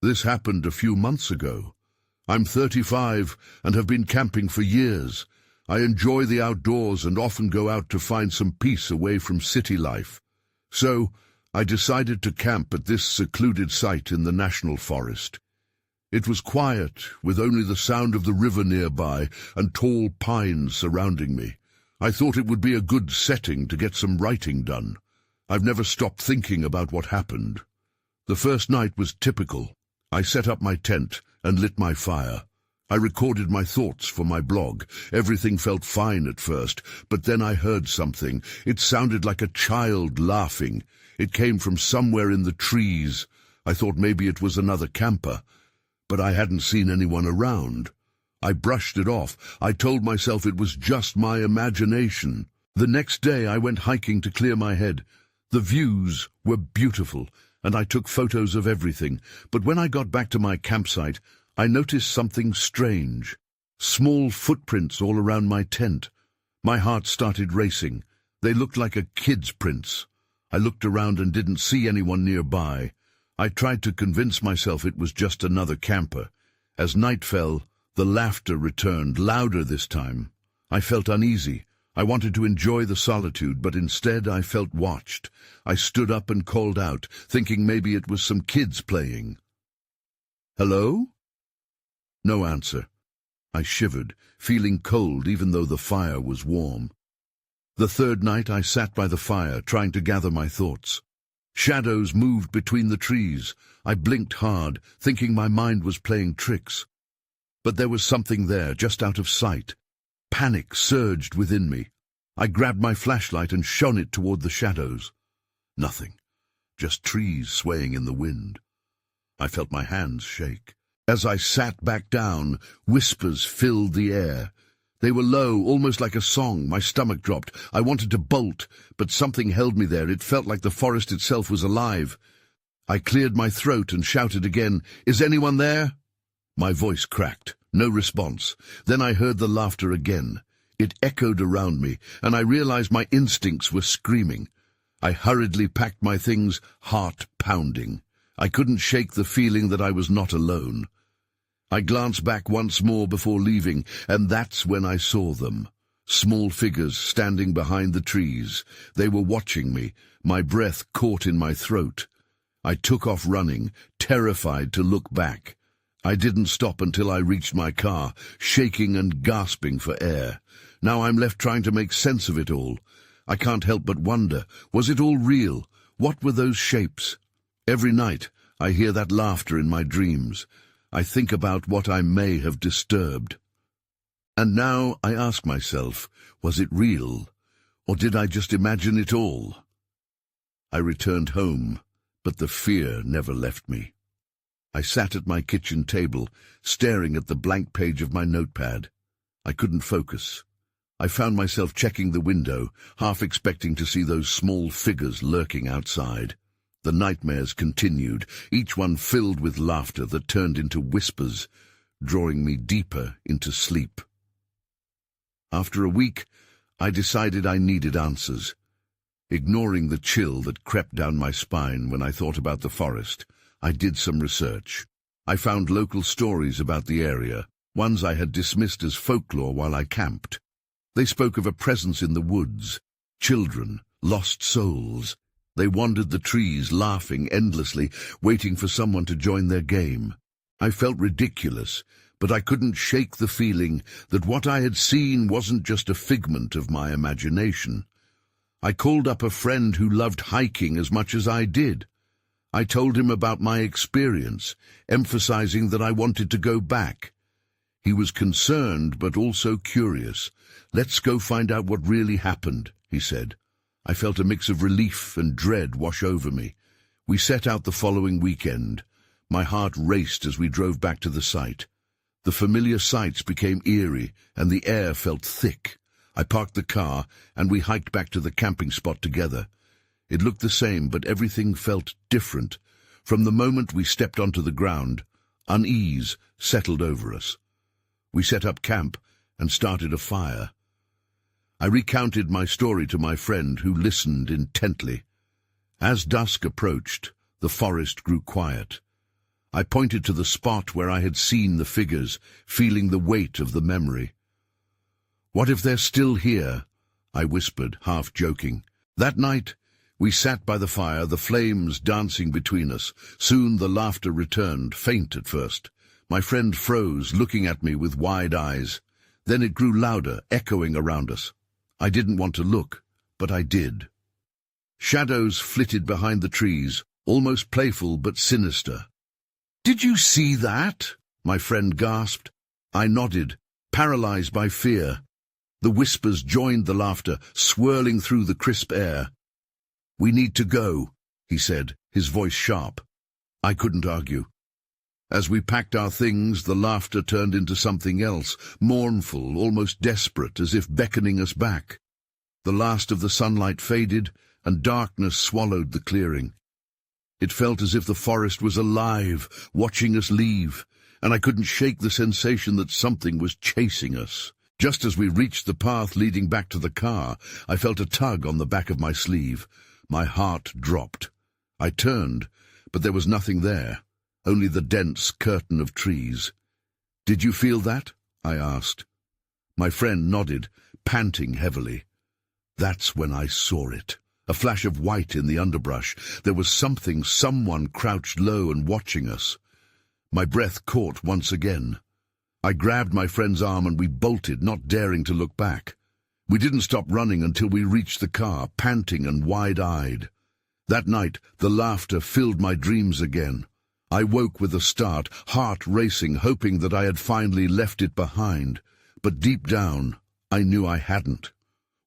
This happened a few months ago. I'm 35 and have been camping for years. I enjoy the outdoors and often go out to find some peace away from city life. So, I decided to camp at this secluded site in the national forest. It was quiet, with only the sound of the river nearby and tall pines surrounding me. I thought it would be a good setting to get some writing done. I've never stopped thinking about what happened. The first night was typical. I set up my tent and lit my fire. I recorded my thoughts for my blog. Everything felt fine at first, but then I heard something. It sounded like a child laughing. It came from somewhere in the trees. I thought maybe it was another camper, but I hadn't seen anyone around. I brushed it off. I told myself it was just my imagination. The next day I went hiking to clear my head. The views were beautiful, and I took photos of everything. But when I got back to my campsite, I noticed something strange. Small footprints all around my tent. My heart started racing. They looked like a kid's prints. I looked around and didn't see anyone nearby. I tried to convince myself it was just another camper. As night fell, the laughter returned, louder this time. I felt uneasy. I wanted to enjoy the solitude, but instead I felt watched. I stood up and called out, thinking maybe it was some kids playing. "Hello?" No answer. I shivered, feeling cold even though the fire was warm. The third night I sat by the fire, trying to gather my thoughts. Shadows moved between the trees. I blinked hard, thinking my mind was playing tricks. But there was something there, just out of sight. Panic surged within me. I grabbed my flashlight and shone it toward the shadows. Nothing, just trees swaying in the wind. I felt my hands shake. As I sat back down, whispers filled the air. They were low, almost like a song. My stomach dropped. I wanted to bolt, but something held me there. It felt like the forest itself was alive. I cleared my throat and shouted again, "Is anyone there?" My voice cracked. No response. Then I heard the laughter again. It echoed around me, and I realized my instincts were screaming. I hurriedly packed my things, heart pounding. I couldn't shake the feeling that I was not alone. I glanced back once more before leaving, and that's when I saw them. Small figures standing behind the trees. They were watching me, my breath caught in my throat. I took off running, terrified to look back. I didn't stop until I reached my car, shaking and gasping for air. Now I'm left trying to make sense of it all. I can't help but wonder, was it all real? What were those shapes? Every night I hear that laughter in my dreams. I think about what I may have disturbed. And now I ask myself, was it real, or did I just imagine it all? I returned home, but the fear never left me. I sat at my kitchen table, staring at the blank page of my notepad. I couldn't focus. I found myself checking the window, half expecting to see those small figures lurking outside. The nightmares continued, each one filled with laughter that turned into whispers, drawing me deeper into sleep. After a week, I decided I needed answers. Ignoring the chill that crept down my spine when I thought about the forest, I did some research. I found local stories about the area, ones I had dismissed as folklore while I camped. They spoke of a presence in the woods, children, lost souls. They wandered the trees, laughing endlessly, waiting for someone to join their game. I felt ridiculous, but I couldn't shake the feeling that what I had seen wasn't just a figment of my imagination. I called up a friend who loved hiking as much as I did. I told him about my experience, emphasizing that I wanted to go back. He was concerned, but also curious. "Let's go find out what really happened," he said. I felt a mix of relief and dread wash over me. We set out the following weekend. My heart raced as we drove back to the site. The familiar sights became eerie, and the air felt thick. I parked the car, and we hiked back to the camping spot together. It looked the same, but everything felt different. From the moment we stepped onto the ground, unease settled over us. We set up camp and started a fire. I recounted my story to my friend, who listened intently. As dusk approached, the forest grew quiet. I pointed to the spot where I had seen the figures, feeling the weight of the memory. "What if they're still here?" I whispered, half joking. That night, we sat by the fire, the flames dancing between us. Soon the laughter returned, faint at first. My friend froze, looking at me with wide eyes. Then it grew louder, echoing around us. I didn't want to look, but I did. Shadows flitted behind the trees, almost playful but sinister. "Did you see that?" my friend gasped. I nodded, paralyzed by fear. The whispers joined the laughter, swirling through the crisp air. "We need to go," he said, his voice sharp. I couldn't argue. As we packed our things, the laughter turned into something else, mournful, almost desperate, as if beckoning us back. The last of the sunlight faded, and darkness swallowed the clearing. It felt as if the forest was alive, watching us leave, and I couldn't shake the sensation that something was chasing us. Just as we reached the path leading back to the car, I felt a tug on the back of my sleeve. My heart dropped. I turned, but there was nothing there, only the dense curtain of trees. "Did you feel that?" I asked. My friend nodded, panting heavily. That's when I saw it. A flash of white in the underbrush. There was someone crouched low and watching us. My breath caught once again. I grabbed my friend's arm and we bolted, not daring to look back. We didn't stop running until we reached the car, panting and wide-eyed. That night, the laughter filled my dreams again. I woke with a start, heart racing, hoping that I had finally left it behind. But deep down, I knew I hadn't.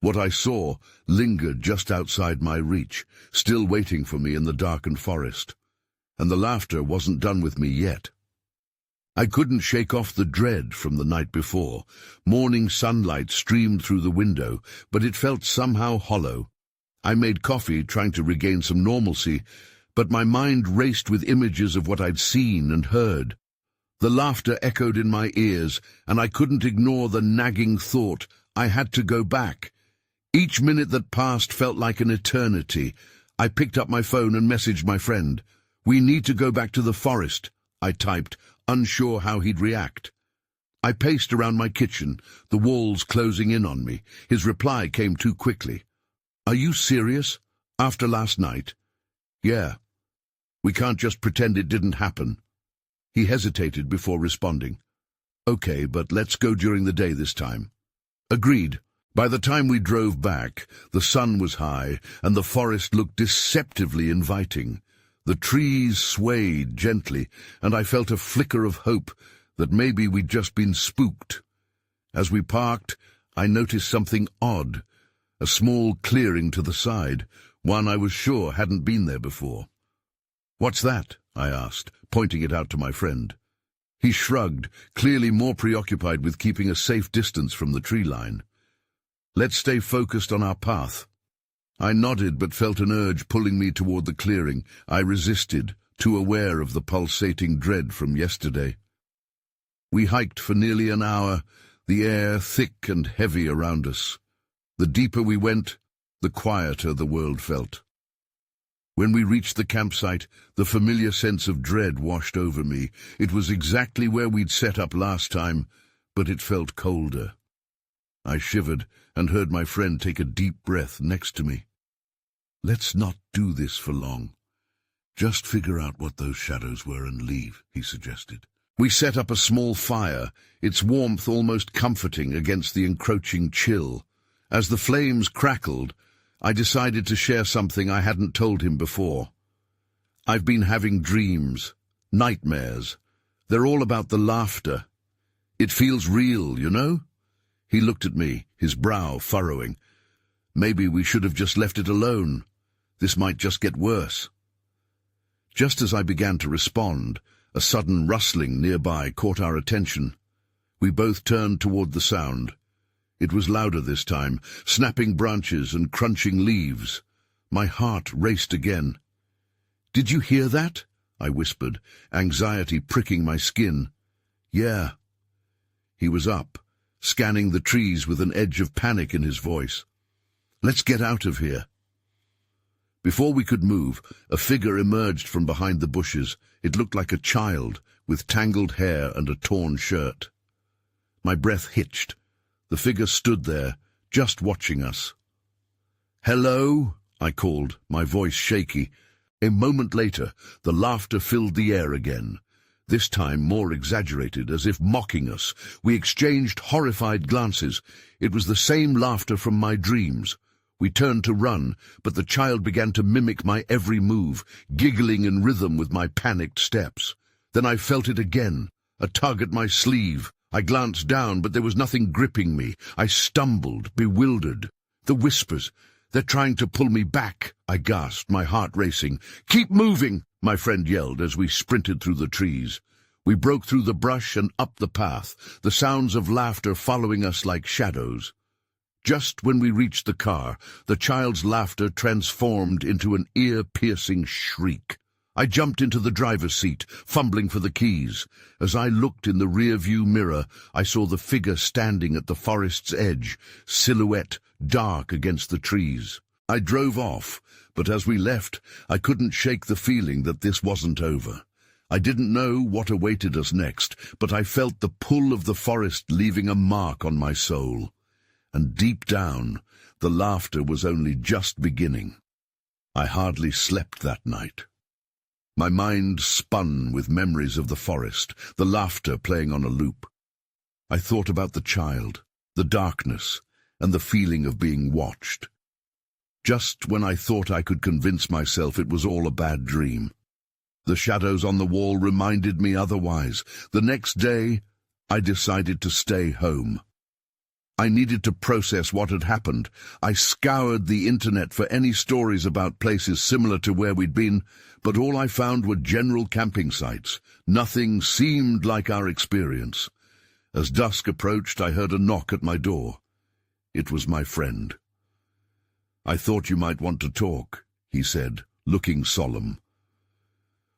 What I saw lingered just outside my reach, still waiting for me in the darkened forest. And the laughter wasn't done with me yet. I couldn't shake off the dread from the night before. Morning sunlight streamed through the window, but it felt somehow hollow. I made coffee, trying to regain some normalcy, but my mind raced with images of what I'd seen and heard. The laughter echoed in my ears, and I couldn't ignore the nagging thought I had to go back. Each minute that passed felt like an eternity. I picked up my phone and messaged my friend. "We need to go back to the forest," I typed, unsure how he'd react. I paced around my kitchen, the walls closing in on me. His reply came too quickly. "Are you serious? After last night?" "Yeah. We can't just pretend it didn't happen." He hesitated before responding. "Okay, but let's go during the day this time." Agreed. By the time we drove back, the sun was high, and the forest looked deceptively inviting. The trees swayed gently, and I felt a flicker of hope that maybe we'd just been spooked. As we parked, I noticed something odd, a small clearing to the side, one I was sure hadn't been there before. "What's that?" I asked, pointing it out to my friend. He shrugged, clearly more preoccupied with keeping a safe distance from the tree line. "Let's stay focused on our path." I nodded but felt an urge pulling me toward the clearing. I resisted, too aware of the pulsating dread from yesterday. We hiked for nearly an hour, the air thick and heavy around us. The deeper we went, the quieter the world felt. When we reached the campsite, the familiar sense of dread washed over me. It was exactly where we'd set up last time, but it felt colder. I shivered and heard my friend take a deep breath next to me. "Let's not do this for long. Just figure out what those shadows were and leave," he suggested. We set up a small fire, its warmth almost comforting against the encroaching chill. As the flames crackled, I decided to share something I hadn't told him before. "I've been having dreams, nightmares. They're all about the laughter. It feels real, you know?" He looked at me, his brow furrowing. "Maybe we should have just left it alone. This might just get worse." Just as I began to respond, a sudden rustling nearby caught our attention. We both turned toward the sound. It was louder this time, snapping branches and crunching leaves. My heart raced again. "Did you hear that?" I whispered, anxiety pricking my skin. "Yeah." He was up, scanning the trees with an edge of panic in his voice. "Let's get out of here." Before we could move, a figure emerged from behind the bushes. It looked like a child, with tangled hair and a torn shirt. My breath hitched. The figure stood there, just watching us. "Hello?" I called, my voice shaky. A moment later, the laughter filled the air again. This time more exaggerated, as if mocking us. We exchanged horrified glances. It was the same laughter from my dreams. We turned to run, but the child began to mimic my every move, giggling in rhythm with my panicked steps. Then I felt it again, a tug at my sleeve. I glanced down, but there was nothing gripping me. I stumbled, bewildered. The whispers. "They're trying to pull me back," I gasped, my heart racing. "Keep moving," my friend yelled as we sprinted through the trees. We broke through the brush and up the path, the sounds of laughter following us like shadows. Just when we reached the car, the child's laughter transformed into an ear-piercing shriek. I jumped into the driver's seat, fumbling for the keys. As I looked in the rear-view mirror, I saw the figure standing at the forest's edge, silhouette dark against the trees. I drove off, but as we left, I couldn't shake the feeling that this wasn't over. I didn't know what awaited us next, but I felt the pull of the forest leaving a mark on my soul. And deep down, the laughter was only just beginning. I hardly slept that night. My mind spun with memories of the forest, the laughter playing on a loop. I thought about the child, the darkness, and the feeling of being watched. Just when I thought I could convince myself it was all a bad dream, the shadows on the wall reminded me otherwise. The next day, I decided to stay home. I needed to process what had happened. I scoured the internet for any stories about places similar to where we'd been, but all I found were general camping sites. Nothing seemed like our experience. As dusk approached, I heard a knock at my door. It was my friend. "I thought you might want to talk," he said, looking solemn.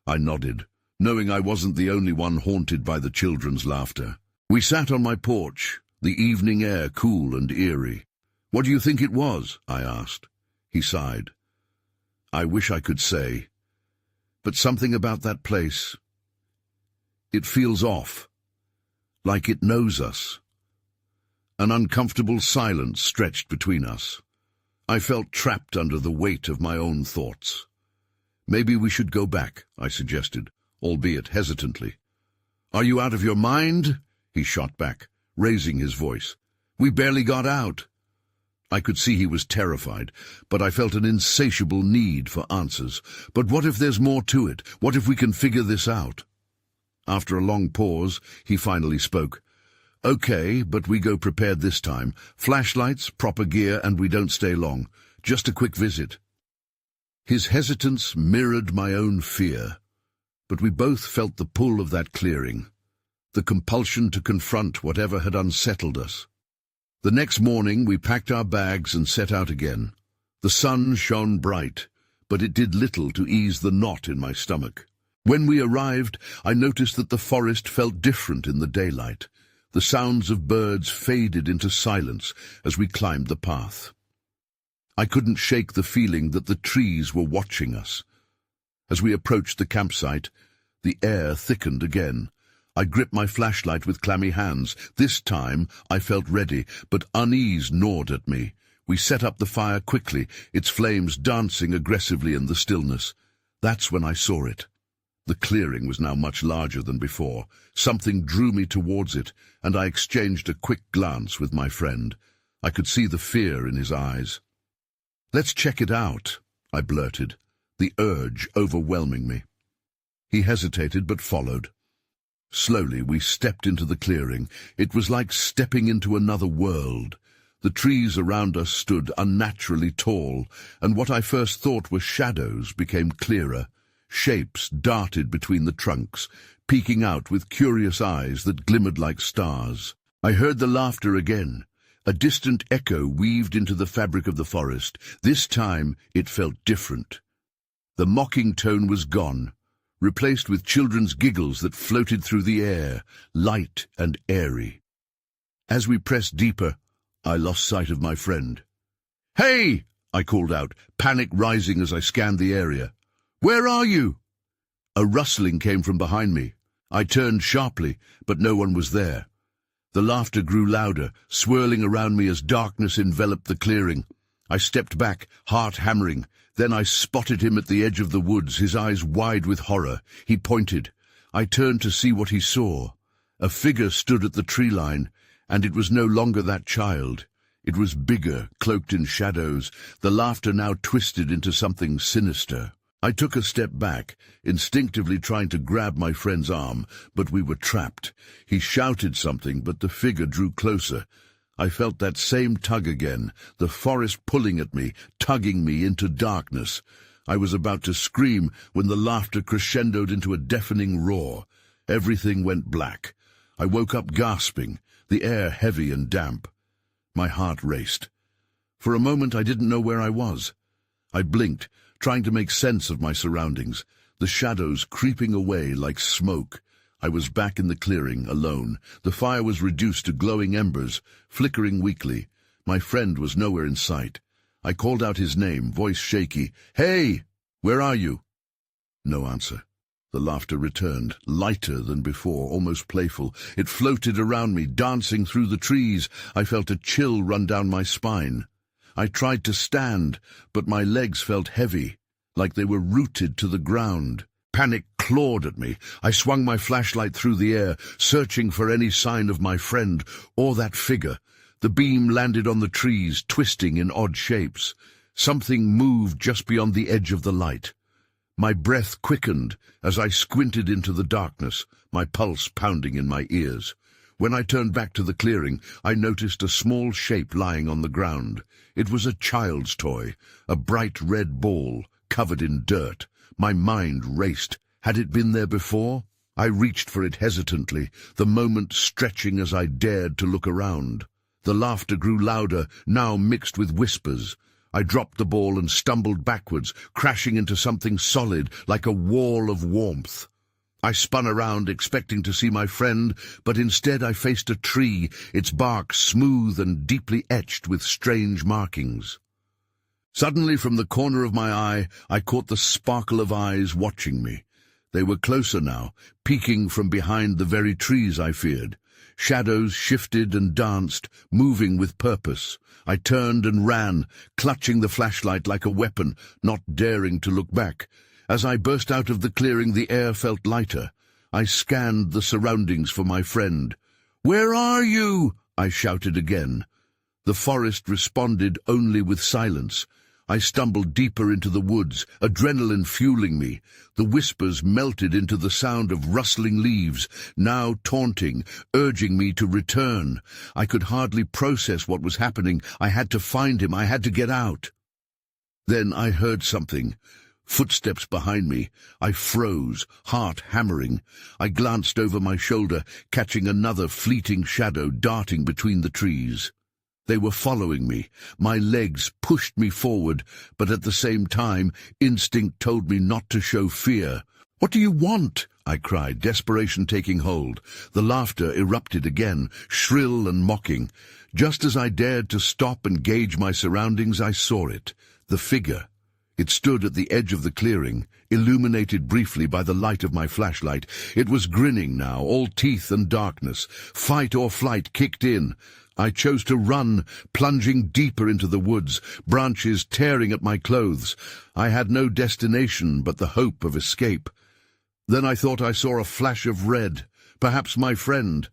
I nodded, knowing I wasn't the only one haunted by the children's laughter. We sat on my porch, the evening air cool and eerie. "What do you think it was?" I asked. He sighed. "I wish I could say. But something about that place, it feels off, like it knows us." An uncomfortable silence stretched between us. I felt trapped under the weight of my own thoughts. "Maybe we should go back," I suggested, albeit hesitantly. "Are you out of your mind?" he shot back, raising his voice. "We barely got out." I could see he was terrified, but I felt an insatiable need for answers. "But what if there's more to it? What if we can figure this out?" After a long pause, he finally spoke. "Okay, but we go prepared this time. Flashlights, proper gear, and we don't stay long. Just a quick visit." His hesitance mirrored my own fear, but we both felt the pull of that clearing, the compulsion to confront whatever had unsettled us. The next morning we packed our bags and set out again. The sun shone bright, but it did little to ease the knot in my stomach. When we arrived, I noticed that the forest felt different in the daylight. The sounds of birds faded into silence as we climbed the path. I couldn't shake the feeling that the trees were watching us. As we approached the campsite, the air thickened again. I gripped my flashlight with clammy hands. This time I felt ready, but unease gnawed at me. We set up the fire quickly, its flames dancing aggressively in the stillness. That's when I saw it. The clearing was now much larger than before. Something drew me towards it, and I exchanged a quick glance with my friend. I could see the fear in his eyes. "Let's check it out," I blurted, the urge overwhelming me. He hesitated but followed. Slowly we stepped into the clearing. It was like stepping into another world. The trees around us stood unnaturally tall, and what I first thought were shadows became clearer. Shapes darted between the trunks, peeking out with curious eyes that glimmered like stars. I heard the laughter again. A distant echo weaved into the fabric of the forest. This time it felt different. The mocking tone was gone, replaced with children's giggles that floated through the air, light and airy. As we pressed deeper, I lost sight of my friend. "Hey!" I called out, panic rising as I scanned the area. "Where are you?" A rustling came from behind me. I turned sharply, but no one was there. The laughter grew louder, swirling around me as darkness enveloped the clearing. I stepped back, heart hammering. Then I spotted him at the edge of the woods, his eyes wide with horror. He pointed. I turned to see what he saw. A figure stood at the tree line, and it was no longer that child. It was bigger, cloaked in shadows, the laughter now twisted into something sinister. I took a step back, instinctively trying to grab my friend's arm, but we were trapped. He shouted something, but the figure drew closer. I felt that same tug again, the forest pulling at me, tugging me into darkness. I was about to scream when the laughter crescendoed into a deafening roar. Everything went black. I woke up gasping, the air heavy and damp. My heart raced. For a moment I didn't know where I was. I blinked, trying to make sense of my surroundings, the shadows creeping away like smoke. I was back in the clearing, alone. The fire was reduced to glowing embers, flickering weakly. My friend was nowhere in sight. I called out his name, voice shaky. "Hey! Where are you?" No answer. The laughter returned, lighter than before, almost playful. It floated around me, dancing through the trees. I felt a chill run down my spine. I tried to stand, but my legs felt heavy, like they were rooted to the ground. Panic clawed at me. I swung my flashlight through the air, searching for any sign of my friend or that figure. The beam landed on the trees, twisting in odd shapes. Something moved just beyond the edge of the light. My breath quickened as I squinted into the darkness, my pulse pounding in my ears. When I turned back to the clearing, I noticed a small shape lying on the ground. It was a child's toy, a bright red ball, covered in dirt. My mind raced. Had it been there before? I reached for it hesitantly, the moment stretching as I dared to look around. The laughter grew louder, now mixed with whispers. I dropped the ball and stumbled backwards, crashing into something solid, like a wall of warmth. I spun around, expecting to see my friend, but instead I faced a tree, its bark smooth and deeply etched with strange markings. Suddenly, from the corner of my eye, I caught the sparkle of eyes watching me. They were closer now, peeking from behind the very trees I feared. Shadows shifted and danced, moving with purpose. I turned and ran, clutching the flashlight like a weapon, not daring to look back. As I burst out of the clearing, the air felt lighter. I scanned the surroundings for my friend. "Where are you?" I shouted again. The forest responded only with silence. I stumbled deeper into the woods, adrenaline fueling me. The whispers melted into the sound of rustling leaves, now taunting, urging me to return. I could hardly process what was happening. I had to find him. I had to get out. Then I heard something. Footsteps behind me. I froze, heart hammering. I glanced over my shoulder, catching another fleeting shadow darting between the trees. They were following me. My legs pushed me forward, but at the same time, instinct told me not to show fear. "What do you want?" I cried, desperation taking hold. The laughter erupted again, shrill and mocking. Just as I dared to stop and gauge my surroundings, I saw it. The figure. It stood at the edge of the clearing, illuminated briefly by the light of my flashlight. It was grinning now, all teeth and darkness. Fight or flight kicked in. I chose to run, plunging deeper into the woods, branches tearing at my clothes. I had no destination but the hope of escape. Then I thought I saw a flash of red, perhaps my friend.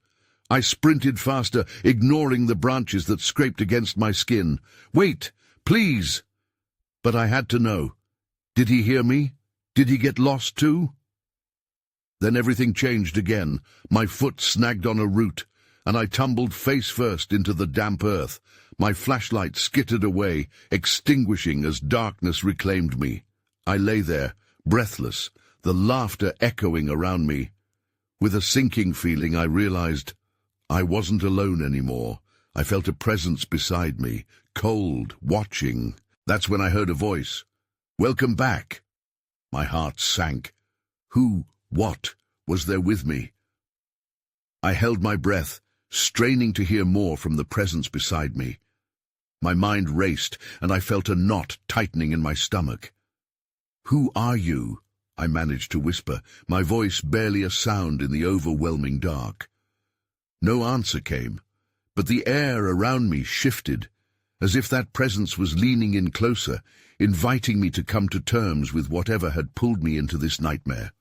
I sprinted faster, ignoring the branches that scraped against my skin. "Wait, please!" But I had to know. Did he hear me? Did he get lost too? Then everything changed again. My foot snagged on a root, and I tumbled face first into the damp earth. My flashlight skittered away, extinguishing as darkness reclaimed me. I lay there, breathless, the laughter echoing around me. With a sinking feeling, I realized I wasn't alone anymore. I felt a presence beside me, cold, watching. That's when I heard a voice. "Welcome back." My heart sank. Who, what, was there with me? I held my breath, straining to hear more from the presence beside me. My mind raced, and I felt a knot tightening in my stomach. "Who are you?" I managed to whisper, my voice barely a sound in the overwhelming dark. No answer came, but the air around me shifted, as if that presence was leaning in closer, inviting me to come to terms with whatever had pulled me into this nightmare.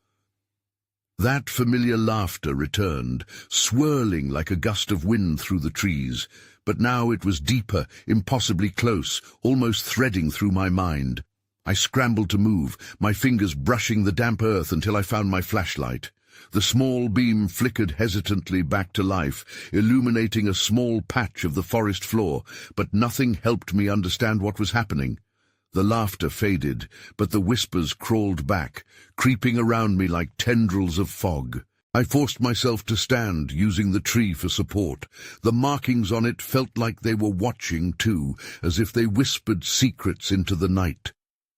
That familiar laughter returned, swirling like a gust of wind through the trees, but now it was deeper, impossibly close, almost threading through my mind. I scrambled to move, my fingers brushing the damp earth until I found my flashlight. The small beam flickered hesitantly back to life, illuminating a small patch of the forest floor, but nothing helped me understand what was happening. The laughter faded, but the whispers crawled back, creeping around me like tendrils of fog. I forced myself to stand, using the tree for support. The markings on it felt like they were watching too, as if they whispered secrets into the night.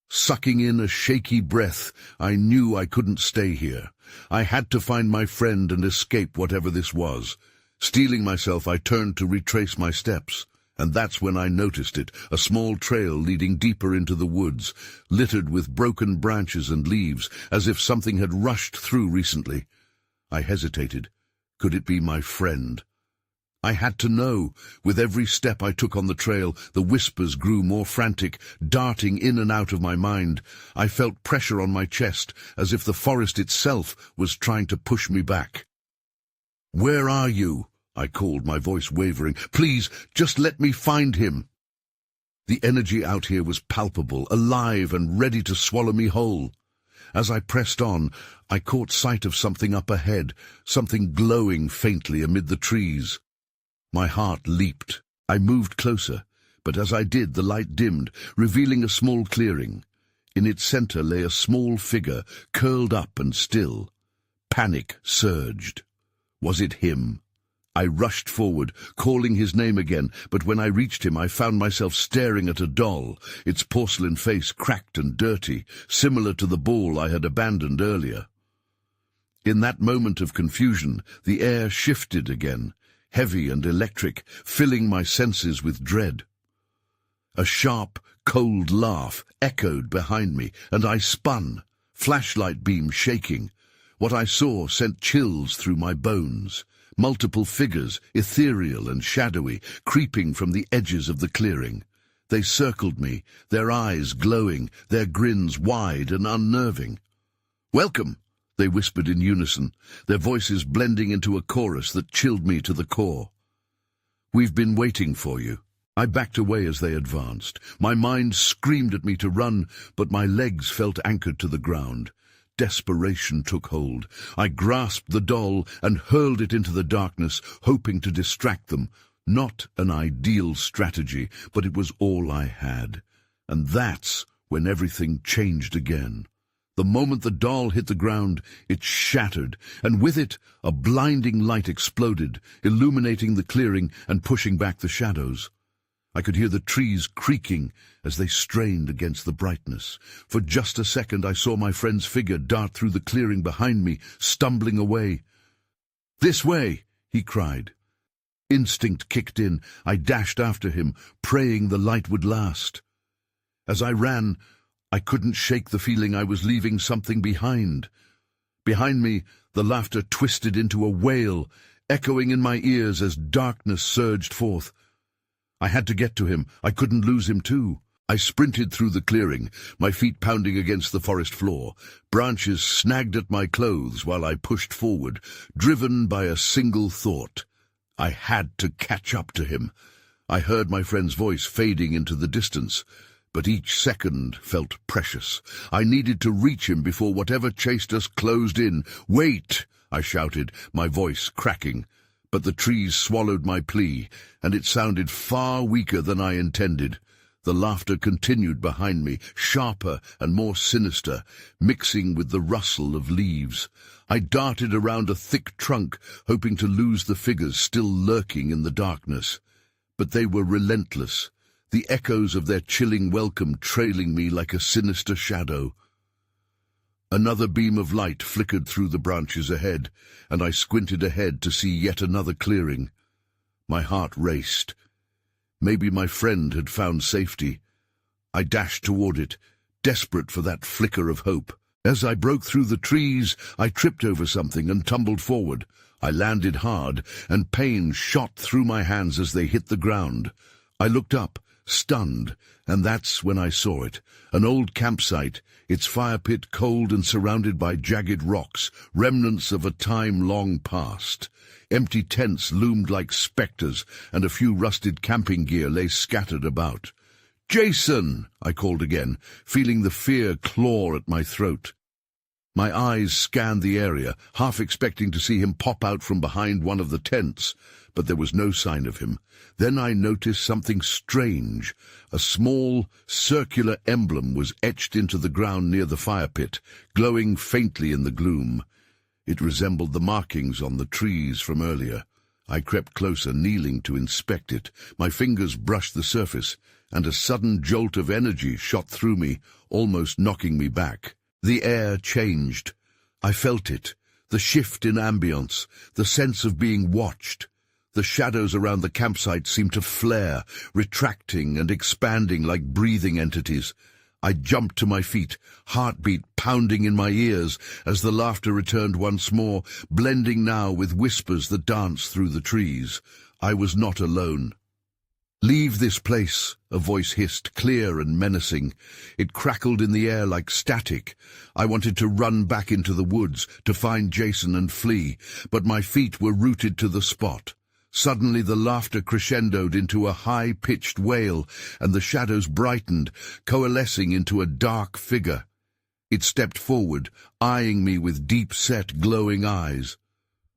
Sucking in a shaky breath, I knew I couldn't stay here. I had to find my friend and escape whatever this was. Steeling myself, I turned to retrace my steps. And that's when I noticed it, a small trail leading deeper into the woods, littered with broken branches and leaves, as if something had rushed through recently. I hesitated. Could it be my friend? I had to know. With every step I took on the trail, the whispers grew more frantic, darting in and out of my mind. I felt pressure on my chest, as if the forest itself was trying to push me back. "Where are you?" I called, my voice wavering. "Please, just let me find him." The energy out here was palpable, alive and ready to swallow me whole. As I pressed on, I caught sight of something up ahead, something glowing faintly amid the trees. My heart leaped. I moved closer, but as I did, the light dimmed, revealing a small clearing. In its center lay a small figure, curled up and still. Panic surged. Was it him? I rushed forward, calling his name again, but when I reached him I found myself staring at a doll, its porcelain face cracked and dirty, similar to the ball I had abandoned earlier. In that moment of confusion, the air shifted again, heavy and electric, filling my senses with dread. A sharp, cold laugh echoed behind me, and I spun, flashlight beam shaking. What I saw sent chills through my bones. Multiple figures, ethereal and shadowy, creeping from the edges of the clearing. They circled me, their eyes glowing, their grins wide and unnerving. "Welcome," they whispered in unison, their voices blending into a chorus that chilled me to the core. "We've been waiting for you." I backed away as they advanced. My mind screamed at me to run, but my legs felt anchored to the ground. Desperation took hold. I grasped the doll and hurled it into the darkness, hoping to distract them. Not an ideal strategy, but it was all I had. And that's when everything changed again. The moment the doll hit the ground, it shattered, and with it, a blinding light exploded, illuminating the clearing and pushing back the shadows. I could hear the trees creaking as they strained against the brightness. For just a second I saw my friend's figure dart through the clearing behind me, stumbling away. "This way!" he cried. Instinct kicked in. I dashed after him, praying the light would last. As I ran, I couldn't shake the feeling I was leaving something behind. Behind me, the laughter twisted into a wail, echoing in my ears as darkness surged forth. I had to get to him. I couldn't lose him too. I sprinted through the clearing, my feet pounding against the forest floor. Branches snagged at my clothes while I pushed forward, driven by a single thought. I had to catch up to him. I heard my friend's voice fading into the distance, but each second felt precious. I needed to reach him before whatever chased us closed in. "Wait!" I shouted, my voice cracking. But the trees swallowed my plea, and it sounded far weaker than I intended. The laughter continued behind me, sharper and more sinister, mixing with the rustle of leaves. I darted around a thick trunk, hoping to lose the figures still lurking in the darkness. But they were relentless, the echoes of their chilling welcome trailing me like a sinister shadow. Another beam of light flickered through the branches ahead, and I squinted ahead to see yet another clearing. My heart raced. Maybe my friend had found safety. I dashed toward it, desperate for that flicker of hope. As I broke through the trees, I tripped over something and tumbled forward. I landed hard, and pain shot through my hands as they hit the ground. I looked up, stunned, and that's when I saw it. An old campsite, its fire pit cold and surrounded by jagged rocks, remnants of a time long past. Empty tents loomed like specters, and a few rusted camping gear lay scattered about. "Jason!" I called again, feeling the fear claw at my throat. My eyes scanned the area, half expecting to see him pop out from behind one of the tents, but there was no sign of him. Then I noticed something strange. A small, circular emblem was etched into the ground near the fire pit, glowing faintly in the gloom. It resembled the markings on the trees from earlier. I crept closer, kneeling to inspect it. My fingers brushed the surface, and a sudden jolt of energy shot through me, almost knocking me back. The air changed. I felt it, the shift in ambience, the sense of being watched. The shadows around the campsite seemed to flare, retracting and expanding like breathing entities. I jumped to my feet, heartbeat pounding in my ears as the laughter returned once more, blending now with whispers that danced through the trees. I was not alone. "Leave this place," a voice hissed, clear and menacing. It crackled in the air like static. I wanted to run back into the woods, to find Jason and flee, but my feet were rooted to the spot. Suddenly the laughter crescendoed into a high-pitched wail, and the shadows brightened, coalescing into a dark figure. It stepped forward, eyeing me with deep-set, glowing eyes.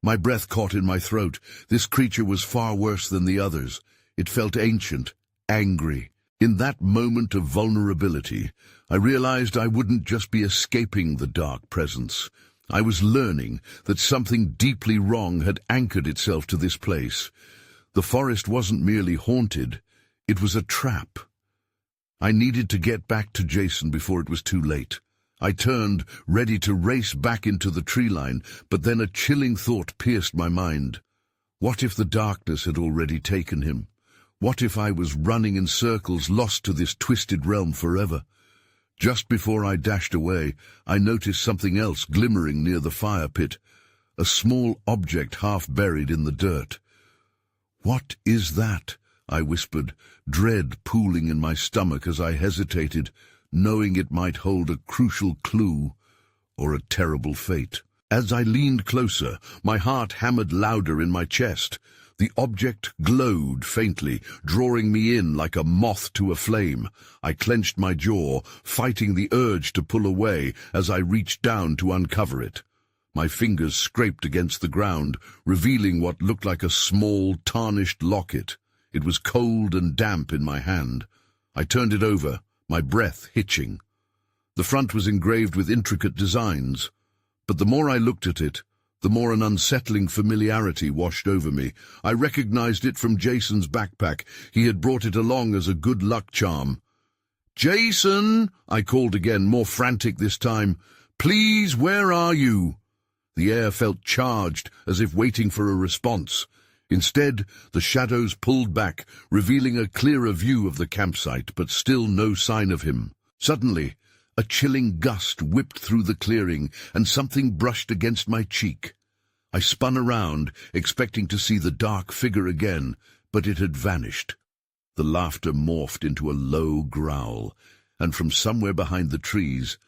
My breath caught in my throat. This creature was far worse than the others. It felt ancient, angry. In that moment of vulnerability, I realized I wouldn't just be escaping the dark presence. I was learning that something deeply wrong had anchored itself to this place. The forest wasn't merely haunted, it was a trap. I needed to get back to Jason before it was too late. I turned, ready to race back into the tree line, but then a chilling thought pierced my mind. What if the darkness had already taken him? What if I was running in circles, lost to this twisted realm forever? Just before I dashed away, I noticed something else glimmering near the fire pit, a small object half buried in the dirt. "What is that?" I whispered, dread pooling in my stomach as I hesitated, knowing it might hold a crucial clue or a terrible fate. As I leaned closer, my heart hammered louder in my chest. The object glowed faintly, drawing me in like a moth to a flame. I clenched my jaw, fighting the urge to pull away as I reached down to uncover it. My fingers scraped against the ground, revealing what looked like a small, tarnished locket. It was cold and damp in my hand. I turned it over, my breath hitching. The front was engraved with intricate designs, but the more I looked at it, the more an unsettling familiarity washed over me. I recognized it from Jason's backpack. He had brought it along as a good luck charm. "Jason!" I called again, more frantic this time. "Please, where are you?" The air felt charged, as if waiting for a response. Instead, the shadows pulled back, revealing a clearer view of the campsite, but still no sign of him. Suddenly, a chilling gust whipped through the clearing, and something brushed against my cheek. I spun around, expecting to see the dark figure again, but it had vanished. The laughter morphed into a low growl, and from somewhere behind the trees,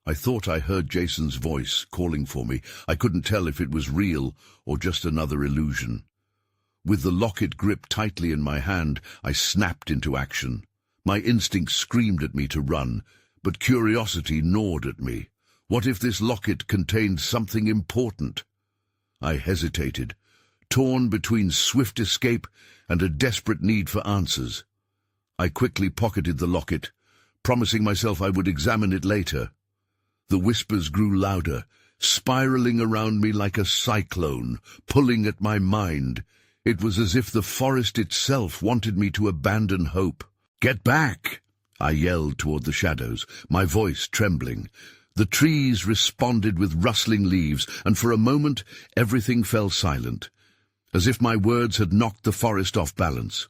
I thought I heard Jason's voice calling for me. I couldn't tell if it was real or just another illusion. With the locket gripped tightly in my hand, I snapped into action. My instinct screamed at me to run, but curiosity gnawed at me. What if this locket contained something important? I hesitated, torn between swift escape and a desperate need for answers. I quickly pocketed the locket, promising myself I would examine it later. The whispers grew louder, spiraling around me like a cyclone, pulling at my mind. It was as if the forest itself wanted me to abandon hope. "Get back!" I yelled toward the shadows, my voice trembling. The trees responded with rustling leaves, and for a moment everything fell silent, as if my words had knocked the forest off balance.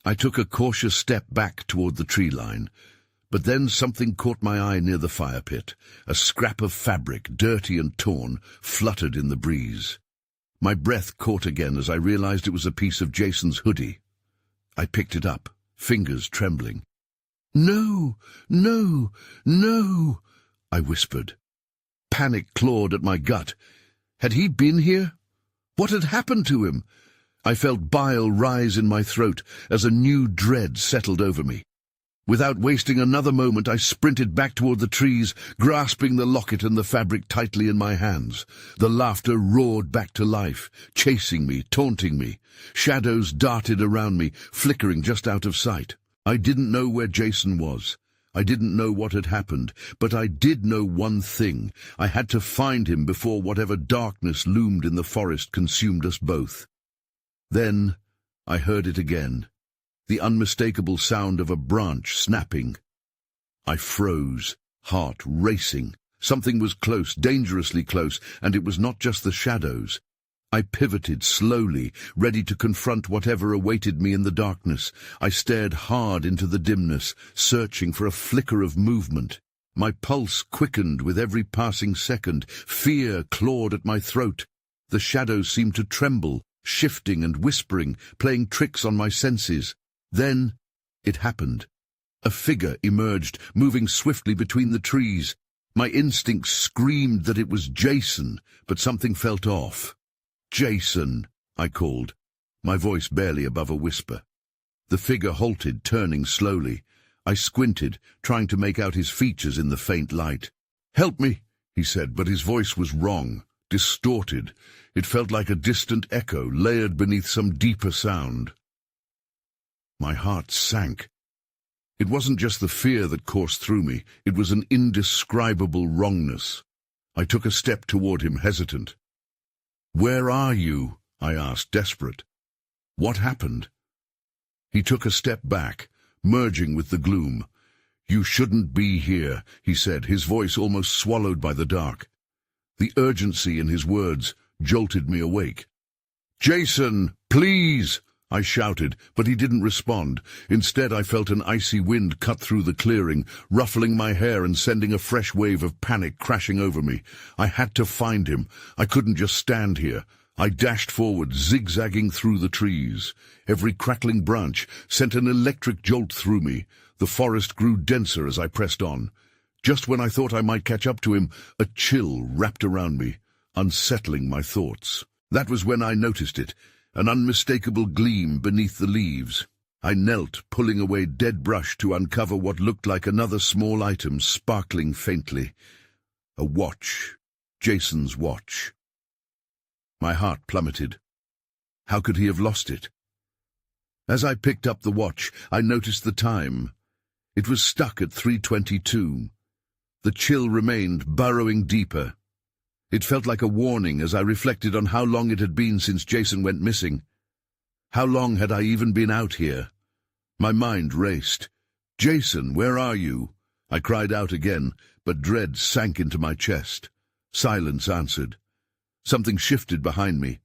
I took a cautious step back toward the tree line, but then something caught my eye near the fire pit. A scrap of fabric, dirty and torn, fluttered in the breeze. My breath caught again as I realized it was a piece of Jason's hoodie. I picked it up, fingers trembling. "No, no, no," I whispered. Panic clawed at my gut. Had he been here? What had happened to him? I felt bile rise in my throat as a new dread settled over me. Without wasting another moment, I sprinted back toward the trees, grasping the locket and the fabric tightly in my hands. The laughter roared back to life, chasing me, taunting me. Shadows darted around me, flickering just out of sight. I didn't know where Jason was. I didn't know what had happened, but I did know one thing. I had to find him before whatever darkness loomed in the forest consumed us both. Then I heard it again. The unmistakable sound of a branch snapping. I froze, heart racing. Something was close, dangerously close, and it was not just the shadows. I pivoted slowly, ready to confront whatever awaited me in the darkness. I stared hard into the dimness, searching for a flicker of movement. My pulse quickened with every passing second. Fear clawed at my throat. The shadows seemed to tremble, shifting and whispering, playing tricks on my senses. Then it happened. A figure emerged, moving swiftly between the trees. My instincts screamed that it was Jason, but something felt off. "Jason," I called, my voice barely above a whisper. The figure halted, turning slowly. I squinted, trying to make out his features in the faint light. "Help me," he said, but his voice was wrong, distorted. It felt like a distant echo, layered beneath some deeper sound. My heart sank. It wasn't just the fear that coursed through me, it was an indescribable wrongness. I took a step toward him, hesitant. "Where are you?" I asked, desperate. "What happened?" He took a step back, merging with the gloom. "You shouldn't be here," he said, his voice almost swallowed by the dark. The urgency in his words jolted me awake. "Jason, please!" I shouted, but he didn't respond. Instead, I felt an icy wind cut through the clearing, ruffling my hair and sending a fresh wave of panic crashing over me. I had to find him. I couldn't just stand here. I dashed forward, zigzagging through the trees. Every crackling branch sent an electric jolt through me. The forest grew denser as I pressed on. Just when I thought I might catch up to him, a chill wrapped around me, unsettling my thoughts. That was when I noticed it. An unmistakable gleam beneath the leaves. I knelt, pulling away dead brush to uncover what looked like another small item sparkling faintly. A watch. Jason's watch. My heart plummeted. How could he have lost it? As I picked up the watch, I noticed the time. It was stuck at 3:22. The chill remained, burrowing deeper. It felt like a warning as I reflected on how long it had been since Jason went missing. How long had I even been out here? My mind raced. "Jason, where are you?" I cried out again, but dread sank into my chest. Silence answered. Something shifted behind me.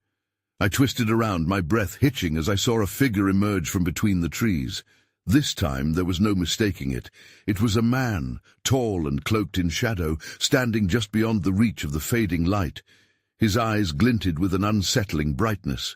I twisted around, my breath hitching as I saw a figure emerge from between the trees. This time there was no mistaking it. It was a man, tall and cloaked in shadow, standing just beyond the reach of the fading light. His eyes glinted with an unsettling brightness.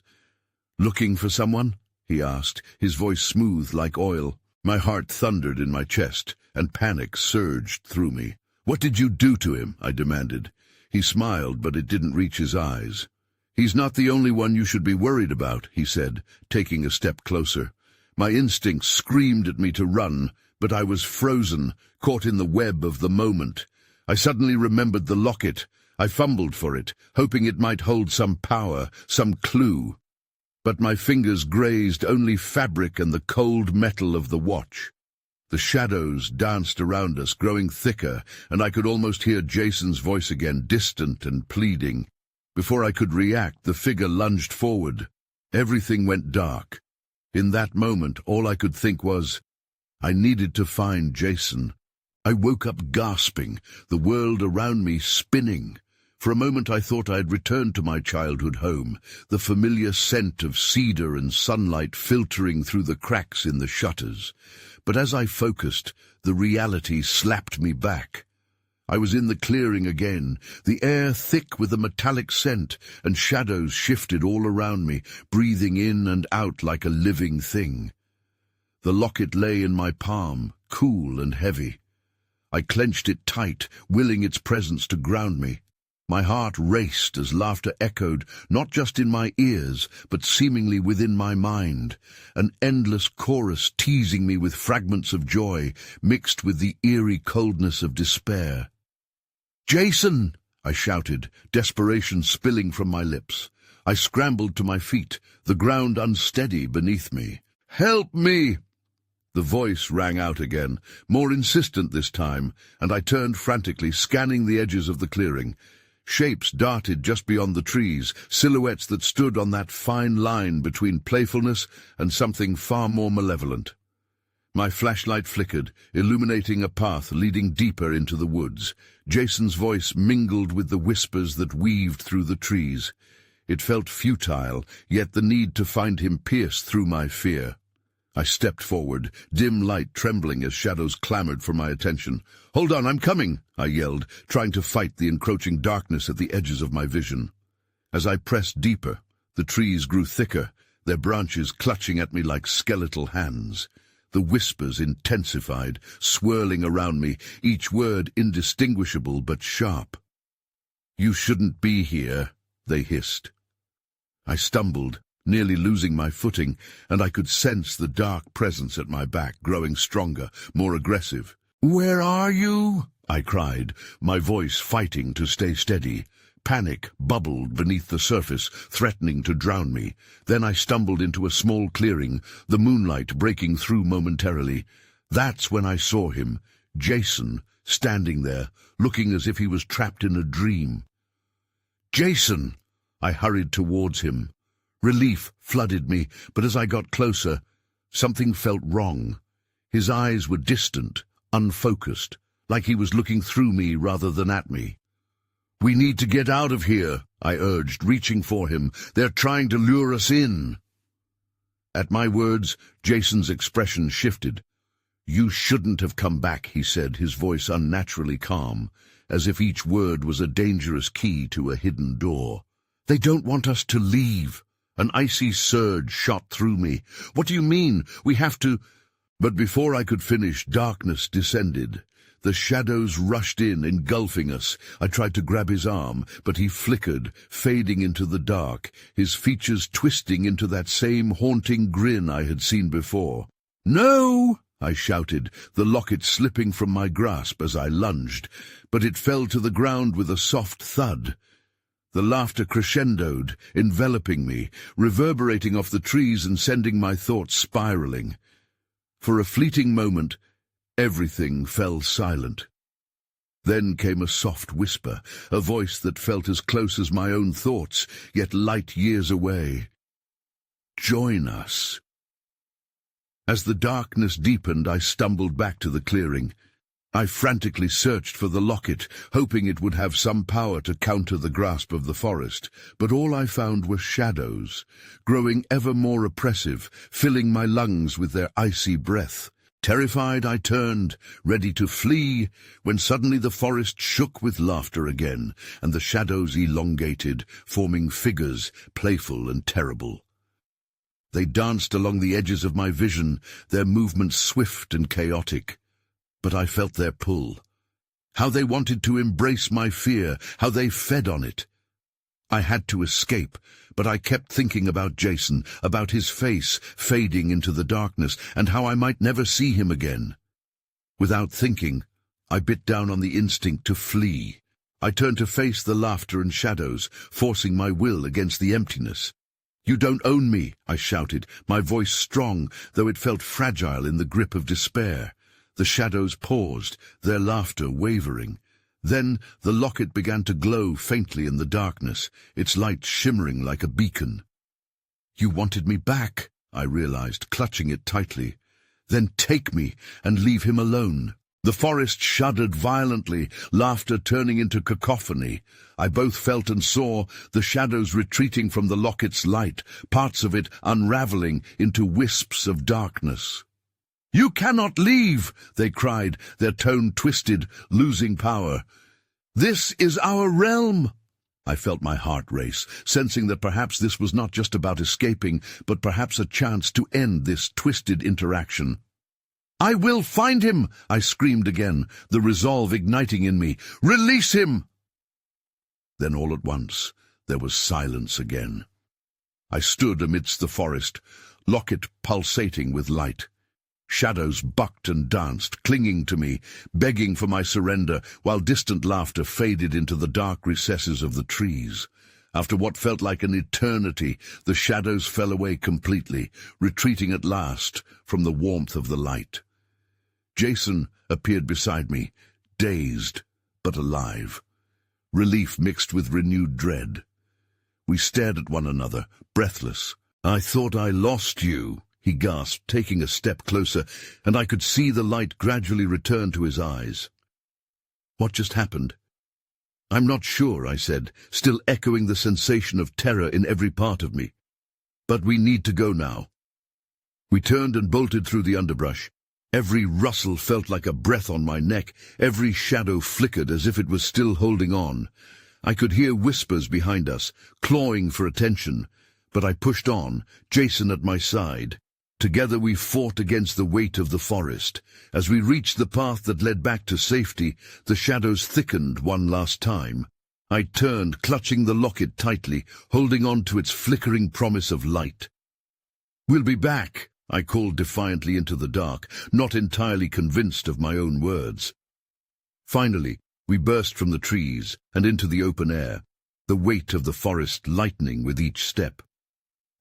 "Looking for someone?" he asked, his voice smooth like oil. My heart thundered in my chest, and panic surged through me. "What did you do to him?" I demanded. He smiled, but it didn't reach his eyes. "He's not the only one you should be worried about," he said, taking a step closer. My instincts screamed at me to run, but I was frozen, caught in the web of the moment. I suddenly remembered the locket. I fumbled for it, hoping it might hold some power, some clue. But my fingers grazed only fabric and the cold metal of the watch. The shadows danced around us, growing thicker, and I could almost hear Jason's voice again, distant and pleading. Before I could react, the figure lunged forward. Everything went dark. In that moment, all I could think was, I needed to find Jason. I woke up gasping, the world around me spinning. For a moment I thought I had returned to my childhood home, the familiar scent of cedar and sunlight filtering through the cracks in the shutters. But as I focused, the reality slapped me back. I was in the clearing again, the air thick with a metallic scent, and shadows shifted all around me, breathing in and out like a living thing. The locket lay in my palm, cool and heavy. I clenched it tight, willing its presence to ground me. My heart raced as laughter echoed, not just in my ears, but seemingly within my mind, an endless chorus teasing me with fragments of joy, mixed with the eerie coldness of despair. "Jason!" I shouted, desperation spilling from my lips. I scrambled to my feet, the ground unsteady beneath me. "Help me!" The voice rang out again, more insistent this time, and I turned frantically, scanning the edges of the clearing. Shapes darted just beyond the trees, silhouettes that stood on that fine line between playfulness and something far more malevolent. My flashlight flickered, illuminating a path leading deeper into the woods. Jason's voice mingled with the whispers that weaved through the trees. It felt futile, yet the need to find him pierced through my fear. I stepped forward, dim light trembling as shadows clamored for my attention. "Hold on, I'm coming!" I yelled, trying to fight the encroaching darkness at the edges of my vision. As I pressed deeper, the trees grew thicker, their branches clutching at me like skeletal hands. The whispers intensified, swirling around me, each word indistinguishable but sharp. "You shouldn't be here," they hissed. I stumbled, nearly losing my footing, and I could sense the dark presence at my back growing stronger, more aggressive. "Where are you?" I cried, my voice fighting to stay steady. Panic bubbled beneath the surface, threatening to drown me. Then I stumbled into a small clearing, the moonlight breaking through momentarily. That's when I saw him, Jason, standing there, looking as if he was trapped in a dream. "Jason!" I hurried towards him. Relief flooded me, but as I got closer, something felt wrong. His eyes were distant, unfocused, like he was looking through me rather than at me. "We need to get out of here," I urged, reaching for him. "They're trying to lure us in." At my words, Jason's expression shifted. "You shouldn't have come back," he said, his voice unnaturally calm, as if each word was a dangerous key to a hidden door. "They don't want us to leave." An icy surge shot through me. "What do you mean? We have to—" But before I could finish, darkness descended. The shadows rushed in, engulfing us. I tried to grab his arm, but he flickered, fading into the dark, his features twisting into that same haunting grin I had seen before. "No!" I shouted, the locket slipping from my grasp as I lunged, but it fell to the ground with a soft thud. The laughter crescendoed, enveloping me, reverberating off the trees and sending my thoughts spiraling. For a fleeting moment, everything fell silent. Then came a soft whisper, a voice that felt as close as my own thoughts, yet light years away. "Join us." As the darkness deepened, I stumbled back to the clearing. I frantically searched for the locket, hoping it would have some power to counter the grasp of the forest, but all I found were shadows, growing ever more oppressive, filling my lungs with their icy breath. Terrified, I turned, ready to flee, when suddenly the forest shook with laughter again, and the shadows elongated, forming figures, playful and terrible. They danced along the edges of my vision, their movements swift and chaotic. But I felt their pull. How they wanted to embrace my fear, how they fed on it. I had to escape, but I kept thinking about Jason, about his face fading into the darkness, and how I might never see him again. Without thinking, I bit down on the instinct to flee. I turned to face the laughter and shadows, forcing my will against the emptiness. "You don't own me," I shouted, my voice strong, though it felt fragile in the grip of despair. The shadows paused, their laughter wavering. Then the locket began to glow faintly in the darkness, its light shimmering like a beacon. "You wanted me back," I realized, clutching it tightly. "Then take me and leave him alone." The forest shuddered violently, laughter turning into cacophony. I both felt and saw the shadows retreating from the locket's light, parts of it unraveling into wisps of darkness. "You cannot leave!" they cried, their tone twisted, losing power. "This is our realm!" I felt my heart race, sensing that perhaps this was not just about escaping, but perhaps a chance to end this twisted interaction. "I will find him!" I screamed again, the resolve igniting in me. "Release him!" Then all at once, there was silence again. I stood amidst the forest, locket pulsating with light. Shadows bucked and danced, clinging to me, begging for my surrender, while distant laughter faded into the dark recesses of the trees. After what felt like an eternity, the shadows fell away completely, retreating at last from the warmth of the light. Jason appeared beside me, dazed but alive. Relief mixed with renewed dread. We stared at one another, breathless. "I thought I lost you," he gasped, taking a step closer, and I could see the light gradually return to his eyes. "What just happened?" "I'm not sure," I said, still echoing the sensation of terror in every part of me. "But we need to go now." We turned and bolted through the underbrush. Every rustle felt like a breath on my neck, every shadow flickered as if it was still holding on. I could hear whispers behind us, clawing for attention, but I pushed on, Jason at my side. Together we fought against the weight of the forest. As we reached the path that led back to safety, the shadows thickened one last time. I turned, clutching the locket tightly, holding on to its flickering promise of light. "We'll be back," I called defiantly into the dark, not entirely convinced of my own words. Finally, we burst from the trees and into the open air, the weight of the forest lightening with each step.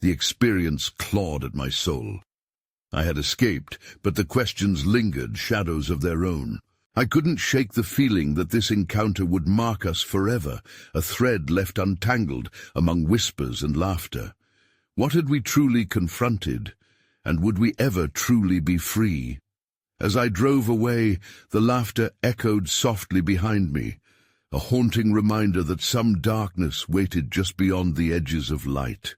The experience clawed at my soul. I had escaped, but the questions lingered, shadows of their own. I couldn't shake the feeling that this encounter would mark us forever, a thread left untangled among whispers and laughter. What had we truly confronted? And would we ever truly be free? As I drove away, the laughter echoed softly behind me, a haunting reminder that some darkness waited just beyond the edges of light.